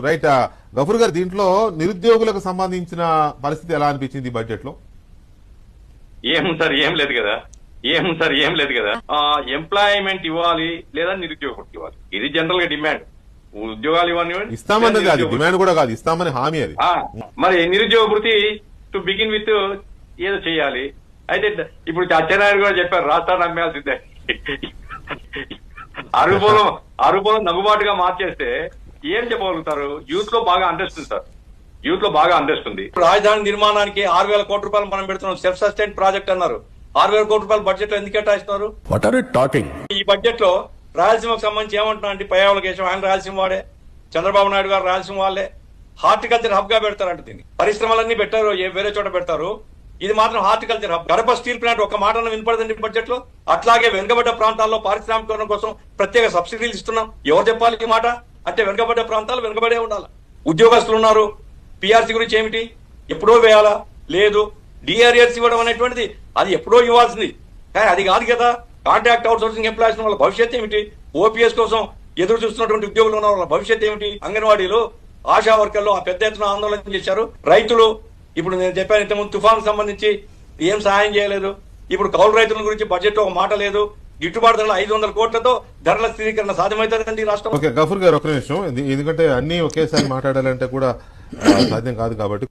Right. Gafoor గారు, దీంట్లో నిరుద్యోగులకు సంబంధించిన పరిస్థితి ఎలా అనిపించింది బడ్జెట్ లో? ఏం లేదు కదా ఎంప్లాయ్మెంట్ ఇవ్వాలి లేదా నిరుద్యోగులకు ఇవ్వాలి, ఇది జనరల్ గా డిమాండ్. ఉద్యోగాలు ఇవ్వని ఇస్తామన్నది కాదు, డిమాండ్ కూడా కాదు, ఇస్తామని హామీ అది. మరి నిరుద్యోగ వృత్తి టు బిగిన్ విత్ ఏదో చేయాలి. అయితే ఇప్పుడు అచ్చెన్నాయుడు కూడా చెప్పారు, రాష్ట్రాన్ని అమ్మేయాల్సిందే. అరుపులం నగుబాటుగా మార్చేస్తే ఏం చెప్పగలుగుతారు? యూత్ లో బాగా అండర్స్ట్ ఉంది సార్, యూత్ లో బాగా అండర్స్ట్ ఉంది. రాజధాని నిర్మాణానికి 6,000 కోట్ల రూపాయలు మనం పెడుతున్నాం, సెల్ఫ్ సస్టైన్ ప్రాజెక్ట్ అన్నారు. 6,000 కోట్ల రూపాయలు బడ్జెట్ లో ఎందుకు కేటాయిస్తున్నారు? What are you talking? ఈ బడ్జెట్ లో రాయలసీమకు సంబంధించి ఏమంటున్నా అంటే, పయ్యావుల కేశం ఆయన రాయలసీమ వాడే, చంద్రబాబు నాయుడు గారు రాయలసీమ వాళ్ళే. హార్టికల్చర్ హబ్ గా పెడతారంట దీన్ని. పరిశ్రమలన్నీ పెట్టారు, వేరే చోట పెడతారు, ఇది మాత్రం హార్టికల్చర్ హబ్. గడప స్టీల్ ప్లాంట్ ఒక మాట వినపడదండి బడ్జెట్ లో. అట్లాగే వెనుకబడ్డ ప్రాంతాల్లో పారిశ్రామికీకరణ కోసం ప్రత్యేక సబ్సిడీలు ఇస్తున్నాం. ఎవరు చెప్పాలి ఈ మాట? అంటే వెనుకబడ్డ ప్రాంతాలు వెనుకబడే ఉండాలి. ఉద్యోగస్తులు ఉన్నారు, పిఆర్సీ గురించి ఏమిటి? ఎప్పుడో వేయాలా? లేదు. డిఆర్ఎస్ ఇవ్వడం అనేటువంటిది అది ఎప్పుడో ఇవ్వాల్సింది, కానీ అది కాదు కదా. కాంట్రాక్ట్ అవుట్ సోర్సింగ్ ఎంప్లాయీస్ వాళ్ళ భవిష్యత్ ఏమిటి? ఓపీఎస్ కోసం ఎదురు చూస్తున్నటువంటి ఉద్యోగులు ఉన్న వాళ్ళ భవిష్యత్ ఏమిటి? అంగన్వాడీలు, ఆశా వర్కర్లు ఆ పెద్ద ఎత్తున ఆందోళన చేశారు. రైతులు, ఇప్పుడు నేను చెప్పాను ఇంతకుముందు తుఫాన్ సంబంధించి ఏం సహాయం చేయలేదు. ఇప్పుడు కౌలు రైతుల గురించి బడ్జెట్ ఒక మాట లేదు. గిట్టుబాటు ధరలు 500 కోట్లతో ధరల స్థిరీకరణ సాధ్యమవుతుందండి రాష్ట్రం. ఓకే గఫూర్ గారు, ఒక నిమిషం, ఎందుకంటే అన్ని ఒకేసారి మాట్లాడాలంటే కూడా సాధ్యం కాదు కాబట్టి